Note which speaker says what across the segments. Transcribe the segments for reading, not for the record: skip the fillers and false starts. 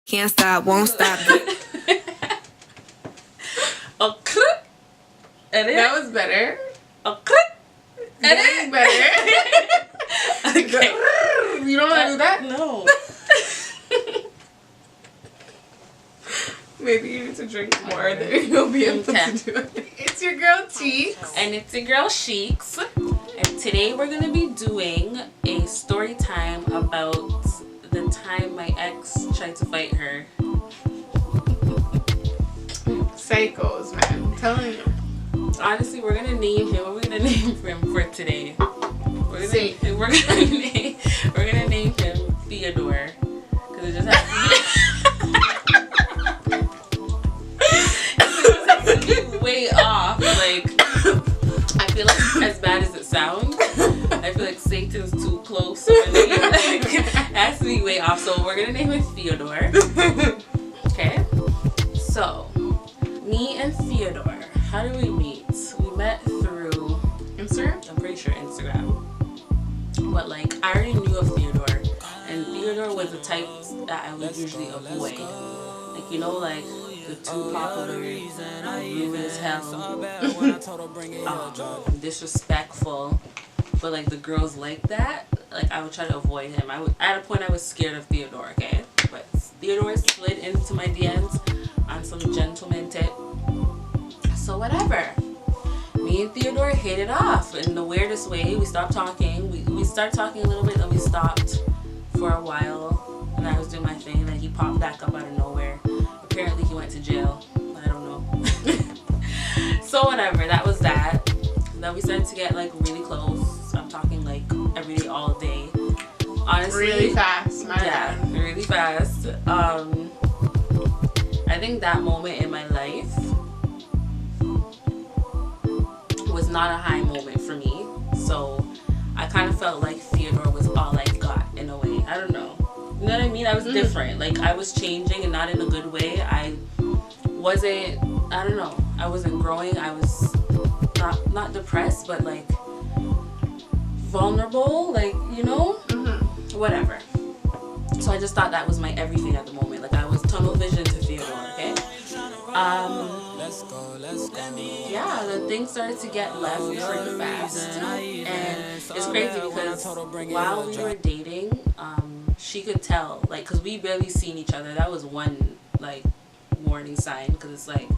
Speaker 1: Can't stop, won't stop.
Speaker 2: Okay.
Speaker 3: That was better.
Speaker 2: Okay.
Speaker 3: Getting better.
Speaker 2: Okay.
Speaker 3: You don't want to do that?
Speaker 2: No.
Speaker 3: Maybe you need to drink more, then you'll be able to do it. It's your girl Teeks.
Speaker 2: And it's your girl Sheeks. And today we're going to be doing a story time about the time my ex tried to fight her.
Speaker 3: Psychos, man. I'm telling you.
Speaker 2: Honestly, we're going to name him. What are we going to name him for today? We're going to name him Theodore. Because it just has to be way off. Like, I feel like as bad as it sounds, I feel like Satan's too close. So it has to be way off. So we're gonna name him Theodore. Okay. So me and Theodore, how did we meet? We met through
Speaker 3: Instagram.
Speaker 2: I'm pretty sure Instagram. But like I already knew of Theodore, and Theodore was the type that I would usually avoid. Like, you know, like the too popular, rude as hell, disrespectful, but like the girls like that, like I would try to avoid him. At a point I was scared of Theodore, okay? But Theodore slid into my DMs on some gentleman tip. So whatever. Me and Theodore hit it off in the weirdest way. We stopped talking. We started talking a little bit, then we stopped for a while. And I was doing my thing, and then he popped back up out of nowhere. Apparently he went to jail. I don't know. So whatever, that was that. Then we started to get like really close. I'm talking like every day, all day. Honestly,
Speaker 3: Really fast.
Speaker 2: Really fast. I think that moment in my life was not a high moment for me. So I kind of felt like Theodore was all I got in a way. I don't know. You know what I mean? I was different. Like, I was changing, and not in a good way. I don't know. I wasn't growing. I was not depressed, but like vulnerable. Like, you know? Whatever. So I just thought that was my everything at the moment. Like, I was tunnel vision to Theodore, okay? Yeah, the things started to get left pretty fast. And it's crazy because while we were dating, she could tell, like, because we barely seen each other. That was one, like, warning sign, because it's like,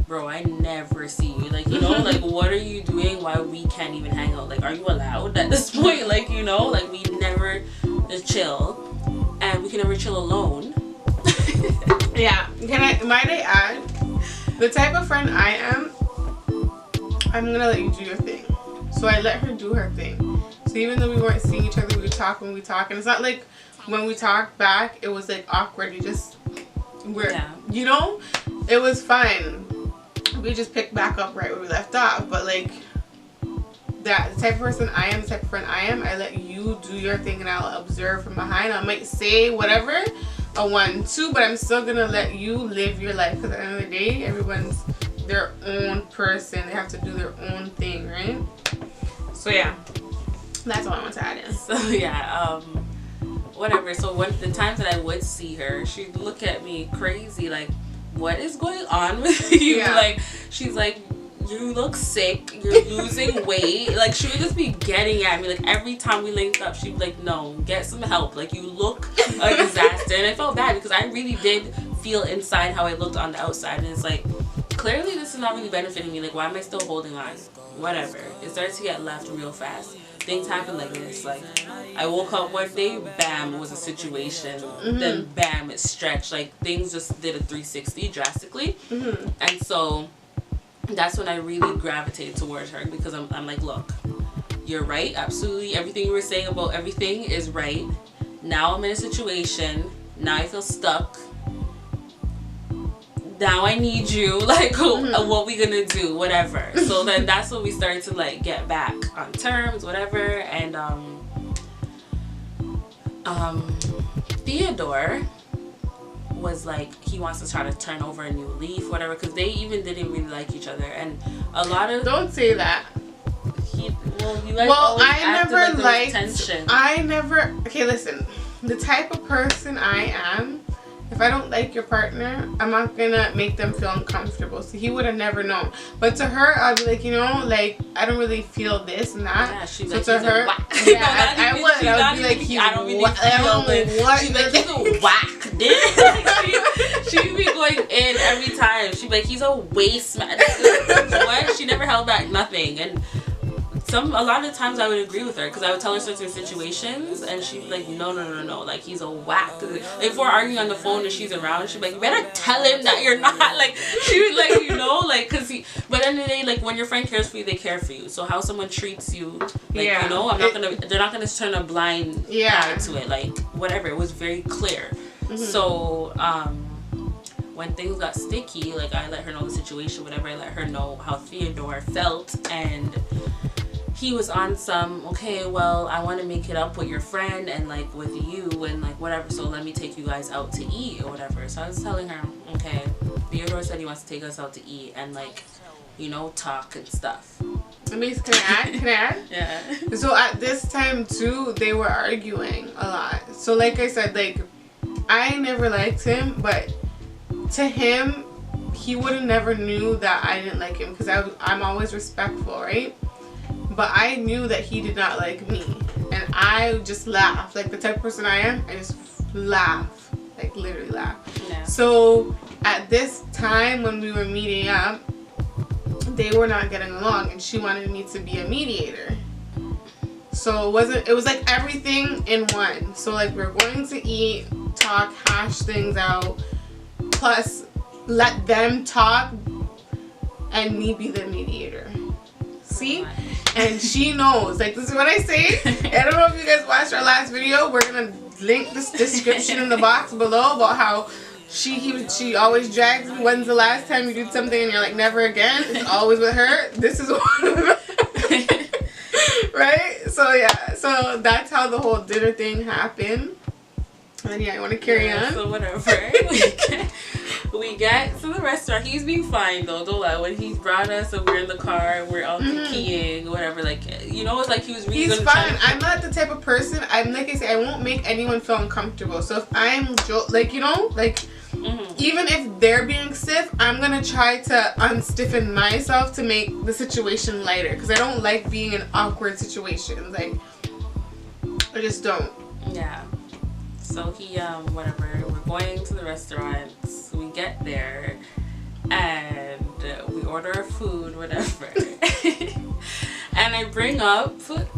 Speaker 2: bro, I never see you. Like, you know, like, what are you doing while we can't even hang out? Like, are you allowed at this point? Like, you know, like, we never just chill. And we can never chill alone.
Speaker 3: Yeah. Might I add, the type of friend I am, I'm going to let you do your thing. So I let her do her thing. So even though we weren't seeing each other, we would talk when we talk. And it's not like when we talked back, it was like awkward. You know, it was fine. We just picked back up right where we left off. But like, the type of person I am, the type of friend I am, I let you do your thing and I'll observe from behind. I might say whatever I want to, but I'm still going to let you live your life. Because at the end of the day, everyone's their own person. They have to do their own thing, right? So yeah, that's all I want to add in.
Speaker 2: So yeah, whatever. So the times that I would see her, she'd look at me crazy, like, what is going on with you?
Speaker 3: Yeah.
Speaker 2: Like, she's like, you look sick, you're losing weight. Like, she would just be getting at me. Like, every time we linked up, she'd be like, no, get some help. Like, you look a disaster. And I felt bad because I really did feel inside how I looked on the outside. And it's like, clearly this is not really benefiting me. Like, why am I still holding on? Whatever. It started to get left real fast. Things happen like this. Like, I woke up one day, bam, it was a situation. Then bam, it stretched. Like, things just did a 360 drastically. And so that's when I really gravitated towards her, because I'm like, look, you're right, absolutely. Everything you were saying about everything is right. Now I'm in a situation. Now I feel stuck. Now I need you. Like, what we gonna do? Whatever. So then that's when we started to like get back on terms, whatever. And Theodore was like, he wants to try to turn over a new leaf, whatever, because they even didn't really like each other. And a lot of
Speaker 3: Don't say that.
Speaker 2: tension.
Speaker 3: Okay, listen, the type of person I am, if I don't like your partner, I'm not gonna make them feel uncomfortable. So he would have never known. But to her, I'd be like, you know, like, I don't really feel this and that.
Speaker 2: Yeah, she's
Speaker 3: so
Speaker 2: like,
Speaker 3: to her,
Speaker 2: yeah,
Speaker 3: I would be like,
Speaker 2: I don't really feel
Speaker 3: what.
Speaker 2: She's like, he's a whack, dude. Like, she'd be going in every time. She'd be like, he's a waste man. What? She never held back nothing. And a lot of times I would agree with her because I would tell her certain situations and she'd be like, no, like, he's a whack. If we're arguing on the phone and she's around, she'd be like, you better tell him that you're not. Like, she would, like, you know, like, because but at the end of the day, like, when your friend cares for you, they care for you. So how someone treats you, like, you know, they're not gonna turn a blind eye to it. Like, whatever, it was very clear. So when things got sticky, like, I let her know the situation, whatever. I let her know how Theodore felt, and he was on some, okay, well, I want to make it up with your friend and, like, with you and, like, whatever, so let me take you guys out to eat or whatever. So I was telling her, okay, Theodore said he wants to take us out to eat and, like, you know, talk and stuff.
Speaker 3: I mean, can I add?
Speaker 2: Yeah.
Speaker 3: So at this time, too, they were arguing a lot. So, like I said, like, I never liked him, but to him, he would have never knew that I didn't like him because I'm always respectful, right? But I knew that he did not like me. And I just laughed. Like, the type of person I am, I just laugh. Like, literally laugh.
Speaker 2: Yeah.
Speaker 3: So, at this time when we were meeting up, they were not getting along. And she wanted me to be a mediator. So, it was like everything in one. So, like, we're going to eat, talk, hash things out. Plus, let them talk and me be the mediator. See? And she knows. Like, this is what I say. I don't know if you guys watched our last video. We're going to link this description in the box below about how she always drags me. When's the last time you did something and you're like, never again? It's always with her. This is one of them. Right? So, yeah. So, that's how the whole dinner thing happened. And yeah, I want to carry on.
Speaker 2: So, whatever. We get to the restaurant. He's being fine though. Don't lie. When he brought us and we're in the car and we're all keying, whatever. Like, you know, it's like he was really.
Speaker 3: He's fine. I'm not the type of person. I'm like I say, I won't make anyone feel uncomfortable. So if I'm like, you know, like even if they're being stiff, I'm gonna try to unstiffen myself to make the situation lighter because I don't like being in awkward situations. Like, I just don't.
Speaker 2: Yeah. So he whatever. We're going to the restaurant. We get there and we order our food, whatever. And I bring up,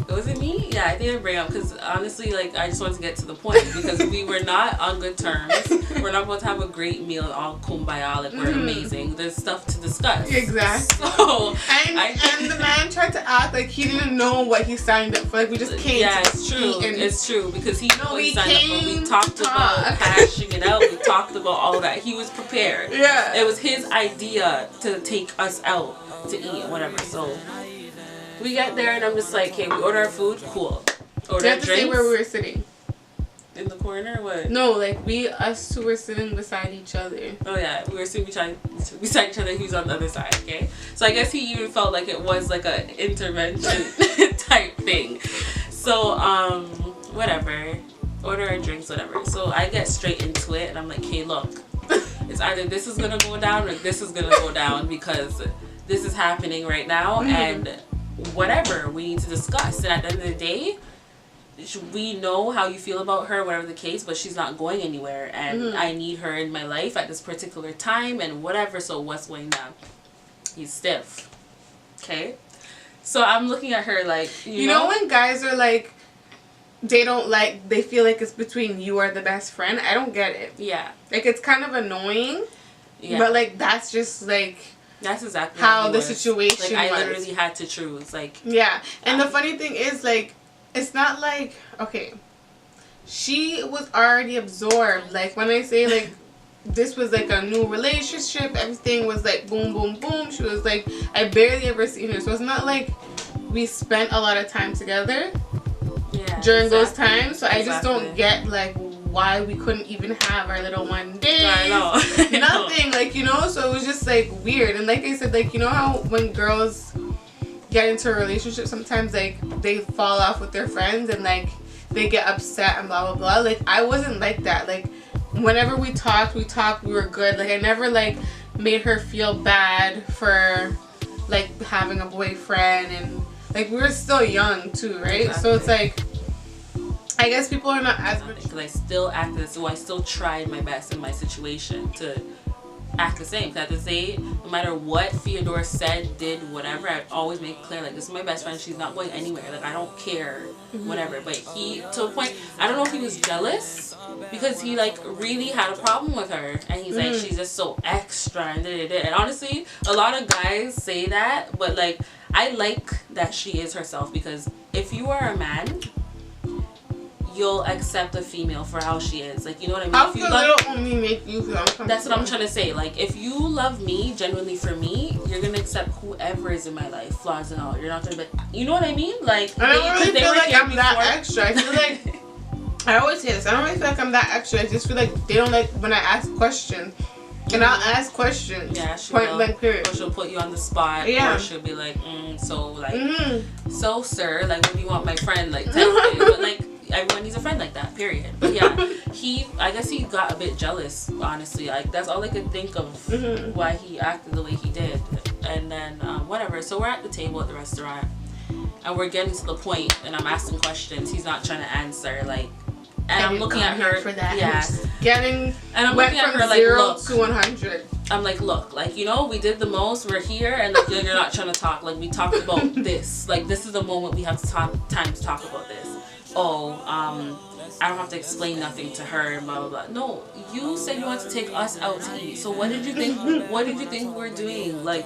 Speaker 2: was it me? Yeah, I think I bring up because honestly, like, I just wanted to get to the point because we were not on good terms. We're not about to have a great meal and all kumbaya, like we're amazing. There's stuff to discuss.
Speaker 3: Exactly.
Speaker 2: So
Speaker 3: and the man tried to act like he didn't know what he signed up for. Like, we just came.
Speaker 2: Yeah, it's true. It's true because he knew what he signed up for. We talked about hashing it out. We talked about all that. He was prepared.
Speaker 3: Yeah.
Speaker 2: It was his idea to take us out to eat and whatever. So we get there and I'm just like, okay, we order our food, cool. Order
Speaker 3: you have to say where we were sitting.
Speaker 2: In the corner, what?
Speaker 3: No, like us two were sitting beside each other.
Speaker 2: Oh yeah, we were sitting beside each other. He was on the other side. Okay, so I guess he even felt like it was like a intervention type thing. So whatever, order our drinks, whatever. So I get straight into it and I'm like, hey, look, it's either this is gonna go down or this is gonna go down because this is happening right now and whatever we need to discuss. And at the end of the day, we know how you feel about her, whatever the case, but she's not going anywhere and I need her in my life at this particular time and whatever. So what's going down? He's stiff. Okay, so I'm looking at her like, you know
Speaker 3: when guys are like, they feel like it's between you or the best friend. I don't get it.
Speaker 2: Yeah,
Speaker 3: like it's kind of annoying. Yeah, but like that's just like, that's
Speaker 2: exactly
Speaker 3: how the situation
Speaker 2: like, I
Speaker 3: was.
Speaker 2: literally had to choose. Like,
Speaker 3: yeah, and the funny thing is, like, it's not like, okay, she was already absorbed. Like, when I say, like, this was like a new relationship, everything was like boom, boom, boom. She was like, I barely ever seen her. So it's not like we spent a lot of time together during those times. So I just don't get, like, why we couldn't even have our little one day.
Speaker 2: I know.
Speaker 3: Nothing, like, you know, so it was just like weird. And like I said, like, you know how when girls get into a relationship sometimes, like, they fall off with their friends and like they get upset and blah blah blah. Like, I wasn't like that. Like, whenever we talked, we were good. Like, I never, like, made her feel bad for, like, having a boyfriend. And, like, we were still young, too, right? Exactly. So it's, like, I guess people are not as much.
Speaker 2: Because I still acted, so I still tried my best in my situation to act the same. Because at the same, no matter what Theodore said, did, whatever, I'd always make it clear, like, this is my best friend, she's not going anywhere, like, I don't care, whatever. But he, to a point, I don't know if he was jealous, because he, like, really had a problem with her, and he's like, she's just so extra, and and honestly, a lot of guys say that, but, like, I like that she is herself, because if you are a man, you'll accept a female for how she is. Like, you know what I mean?
Speaker 3: How
Speaker 2: if you
Speaker 3: could
Speaker 2: love,
Speaker 3: little me make you feel uncomfortable?
Speaker 2: That's what I'm trying to say. Like, if you love me, genuinely for me, you're going to accept whoever is in my life, flaws and all. You're not going to be, you know what I mean? Like,
Speaker 3: I don't really feel like I'm that extra. I feel like, I always say this, I don't really feel like I'm that extra. I just feel like they don't like when I ask questions. And I'll ask questions.
Speaker 2: Yeah, she
Speaker 3: point
Speaker 2: will.
Speaker 3: blank period.
Speaker 2: Or she'll put you on the spot.
Speaker 3: Yeah.
Speaker 2: Or she'll be like, so, like, so, sir, like, what do you want my friend? Like, type thing. But, like, everyone needs a friend like that, period. But, yeah, I guess he got a bit jealous, honestly. Like, that's all I could think of why he acted the way he did. And then, whatever. So, we're at the table at the restaurant. And we're getting to the point, and I'm asking questions. He's not trying to answer, like, and I'm looking at her
Speaker 3: for that.
Speaker 2: Yeah.
Speaker 3: Getting
Speaker 2: and I'm
Speaker 3: went
Speaker 2: looking at
Speaker 3: from
Speaker 2: her like,
Speaker 3: 0
Speaker 2: look,
Speaker 3: to 100.
Speaker 2: I'm like, look, like, you know, we did the most, we're here, and like, you're not trying to talk. Like, we talked about this. Like, this is the moment we have to time to talk about this. Oh, I don't have to explain nothing to her and blah blah blah. No, you said you wanted to take us out to eat. So what did you think? What did you think we're doing? Like,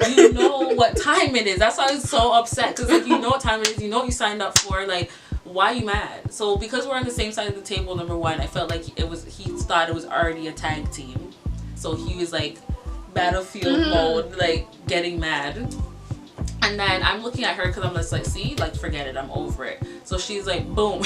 Speaker 2: you know what time it is. That's why I was so upset, because like, you know what time it is. You know what you signed up for. Like, why are you mad? So because we're on the same side of the table, number one, I felt like he thought it was already a tag team. So he was like battlefield mode, like getting mad. And then I'm looking at her because I'm just like, see, like, forget it, I'm over it. So she's like, boom.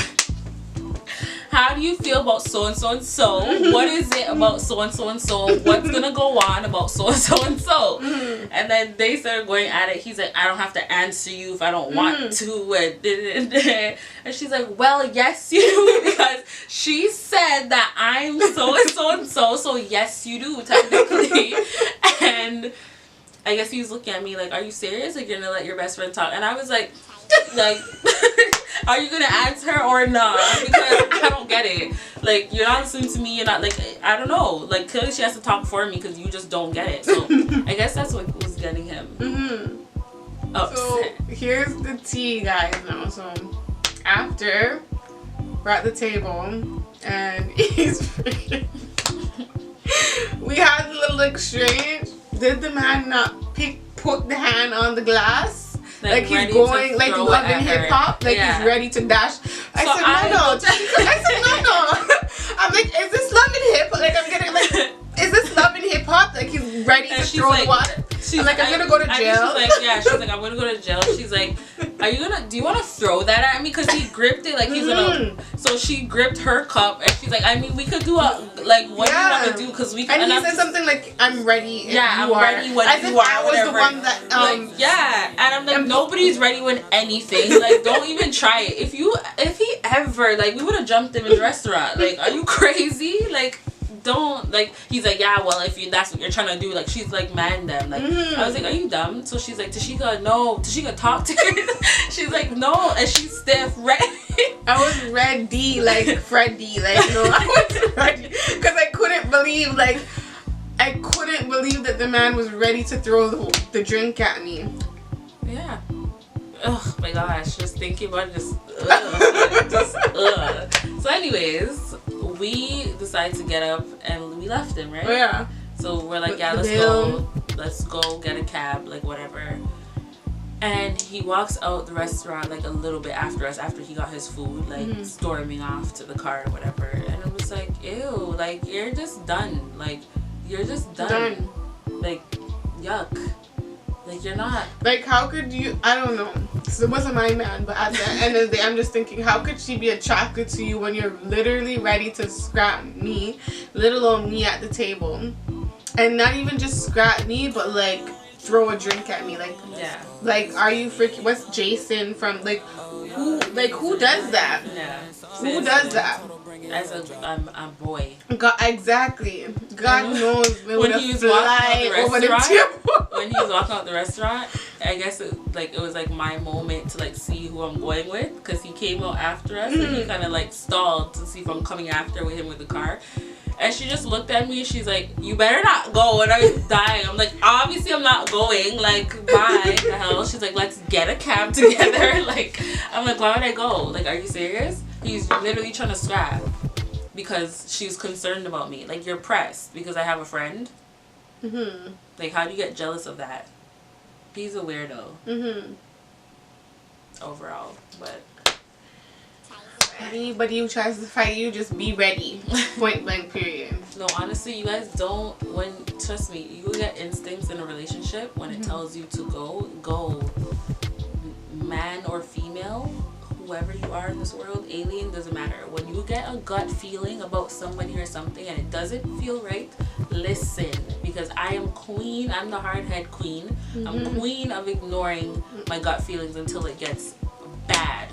Speaker 2: How do you feel about so and so and so? What is it about so and so and so? What's gonna go on about so and so and so? And then they started going at it. He's like, I don't have to answer you if I don't want to. And she's like, well, yes you do, because she said that I'm so and so and so. So yes you do, technically. And I guess he was looking at me like, are you serious? Like, you're gonna let your best friend talk? And I was like, are you gonna answer her or not? Because I don't get it. Like, you're not listening to me. You're not, like, I don't know. Like, clearly she has to talk for me because you just don't get it. So I guess that's what was getting him upset.
Speaker 3: So here's the tea, guys. Now, so after we're at the table and he's freaking, we had a little exchange. Did the man not put the hand on the glass? Like he's going, like loving hip hop, like he's ready to dash. I said no. I'm like, is this loving hip hop? Like, I'm getting like, is this loving hip hop? Like, he's ready to throw the water. I'm like, I'm gonna go to jail.
Speaker 2: She's like, I'm gonna go to jail. She's like, do you want to throw that at me? Because he gripped it like he's gonna. So she gripped her cup and she's like, I mean, we could do what do you want to do? Because we can.
Speaker 3: And he said something like, I'm ready.
Speaker 2: I'm ready when you are.
Speaker 3: I was the one that.
Speaker 2: And I'm like, nobody's ready when anything. Like, don't even try it. If he ever, like, we would have jumped him in the restaurant. Like, are you crazy? Like, don't, like, he's like, yeah, well, if that's what you're trying to do, like, she's like, man them, like, I was like, are you dumb? So she's like, Tashika, no. Tashika, talk to her. She's like, no, and she's stiff, ready.
Speaker 3: I was ready, like Freddy, like, no, I was ready, because I couldn't believe that the man was ready to throw the drink at me.
Speaker 2: Yeah. Oh my gosh, just thinking about it, So anyways, we decided to get up and we left him, right?
Speaker 3: Oh, yeah.
Speaker 2: So we're like, yeah, let's go get a cab, like, whatever. And he walks out the restaurant like a little bit after us, after he got his food, like storming off to the car or whatever. And it was like, ew, like, you're just done. Like, you're just done. Like, yuck. Like, you're not. Like,
Speaker 3: how could you, I don't know. So it wasn't my man, but at the end of the day, I'm just thinking, how could she be attracted to you when you're literally ready to scrap me, let alone me at the table? And not even just scrap me, but, like, throw a drink at me. Like,
Speaker 2: yeah.
Speaker 3: Like, are you freaking, what's Jason from, like, who does that?
Speaker 2: Yeah.
Speaker 3: Who does that?
Speaker 2: as a boy.
Speaker 3: God, exactly. God knows
Speaker 2: when he was walking out
Speaker 3: over
Speaker 2: the
Speaker 3: the
Speaker 2: restaurant. When he was walking out the restaurant, I guess it was like my moment to like see who I'm going with, because he came out after us and he kind of like stalled to see if I'm coming after with him with the car. And she just looked at me. She's like, "You better not go." And I was dying. I'm like, obviously I'm not going. Like, bye. The hell. She's like, "Let's get a cab together." Like, I'm like, why would I go? Like, are you serious? He's literally trying to scrap because she's concerned about me. Like, you're pressed because I have a friend. Like, how do you get jealous of that? He's a weirdo. Overall, but.
Speaker 3: Anybody who tries to fight you, just be ready. Point blank, period.
Speaker 2: No, honestly, you guys don't. Trust me, you get instincts in a relationship when it tells you to go. Man or female, whoever you are in this world, alien, doesn't matter. When you get a gut feeling about somebody or something and it doesn't feel right, listen. Because I am queen. I'm the hard head queen. I'm queen of ignoring my gut feelings until it gets bad.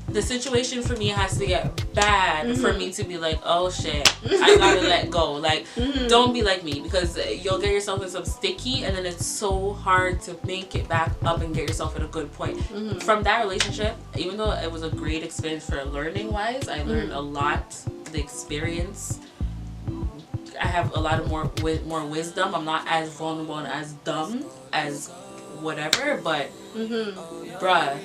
Speaker 2: The situation for me has to get bad for me to be like, oh shit, I gotta let go. Like, don't be like me, because you'll get yourself in some sticky and then it's so hard to make it back up and get yourself at a good point. From that relationship, even though it was a great experience for learning wise, I learned a lot. The experience, I have a lot of more wisdom. I'm not as vulnerable and as dumb as whatever, but bruh,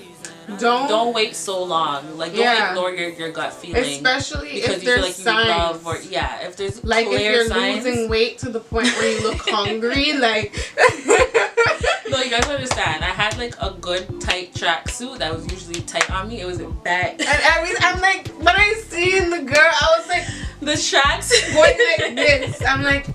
Speaker 2: don't wait so long. Like, don't ignore your gut feeling, especially
Speaker 3: because
Speaker 2: if you feel like you need love, or if there's
Speaker 3: like
Speaker 2: clear
Speaker 3: if you're
Speaker 2: signs.
Speaker 3: losing weight to the point where you look hungry. Like,
Speaker 2: no, you guys understand. I had like a good tight tracksuit that was usually tight on me. It was baggy,
Speaker 3: and I'm like, when I seen the girl, I was like,
Speaker 2: the tracksuit
Speaker 3: going like this. I'm like,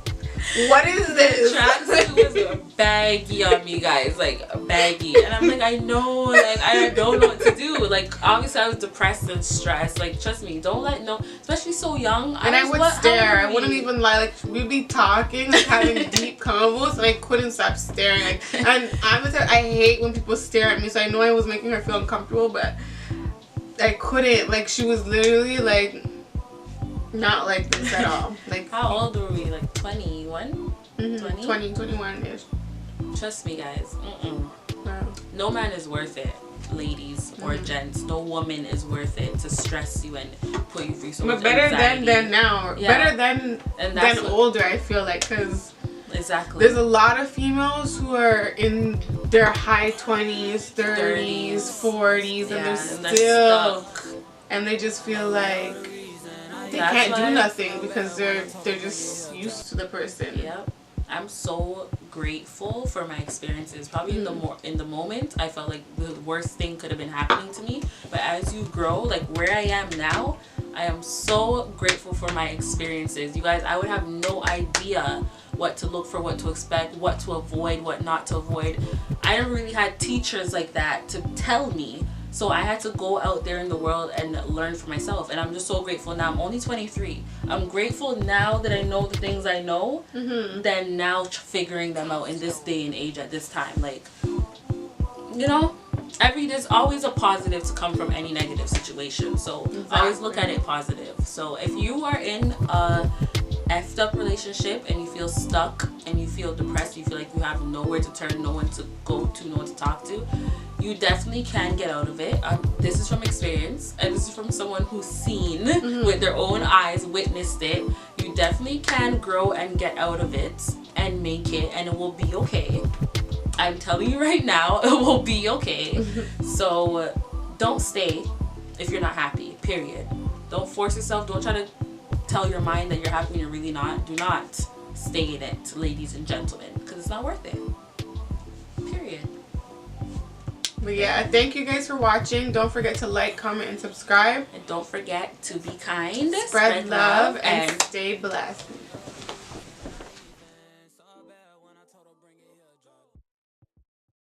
Speaker 3: what is this?
Speaker 2: Tracksuit was baggy on me, guys, like baggy, and I'm like, I know, like I don't know what to do. Like, obviously I was depressed and stressed. Like, trust me, don't let especially so young.
Speaker 3: And I would stare. I wouldn't even lie. Like, we'd be talking, like, having deep convos, and I couldn't stop staring. Like, and I hate when people stare at me. So I know I was making her feel uncomfortable, but I couldn't. Like, she was literally like. Not like this at all. Like,
Speaker 2: how old were we? Like 21?
Speaker 3: 20, 21-ish.
Speaker 2: Trust me, guys.
Speaker 3: Wow.
Speaker 2: No man is worth it, ladies or gents. No woman is worth it to stress you and put you through so much anxiety.
Speaker 3: than now. Yeah. Better than older, I feel like, because there's a lot of females who are in their high 20s, 30s, 40s, and they're still stuck. And they just feel like they can't do nothing because they're just used to the person.
Speaker 2: Yep. I'm so grateful for my experiences. Probably in the moment, I felt like the worst thing could have been happening to me. But as you grow, like where I am now, I am so grateful for my experiences. You guys, I would have no idea what to look for, what to expect, what to avoid, what not to avoid. I never really had teachers like that to tell me. So I had to go out there in the world and learn for myself. And I'm just so grateful now. I'm only 23. I'm grateful now that I know the things I know than now figuring them out in this day and age at this time. Like, you know, there's always a positive to come from any negative situation. So always look at it positive. So if you are in a effed up relationship and you feel stuck and you feel depressed, you feel like you have nowhere to turn, no one to go to, no one to talk to, you definitely can get out of it. This is from experience, and this is from someone who's seen with their own eyes, witnessed it. You definitely can grow and get out of it and make it, and it will be okay. I'm telling you right now, it will be okay. So don't stay if you're not happy, period. Don't force yourself. Don't try to tell your mind that you're happy when you're really not. Do not stay in it, ladies and gentlemen, because it's not worth it. Period.
Speaker 3: But yeah, thank you guys for watching. Don't forget to like, comment, and subscribe.
Speaker 2: And don't forget to be kind,
Speaker 3: spread love, and stay blessed.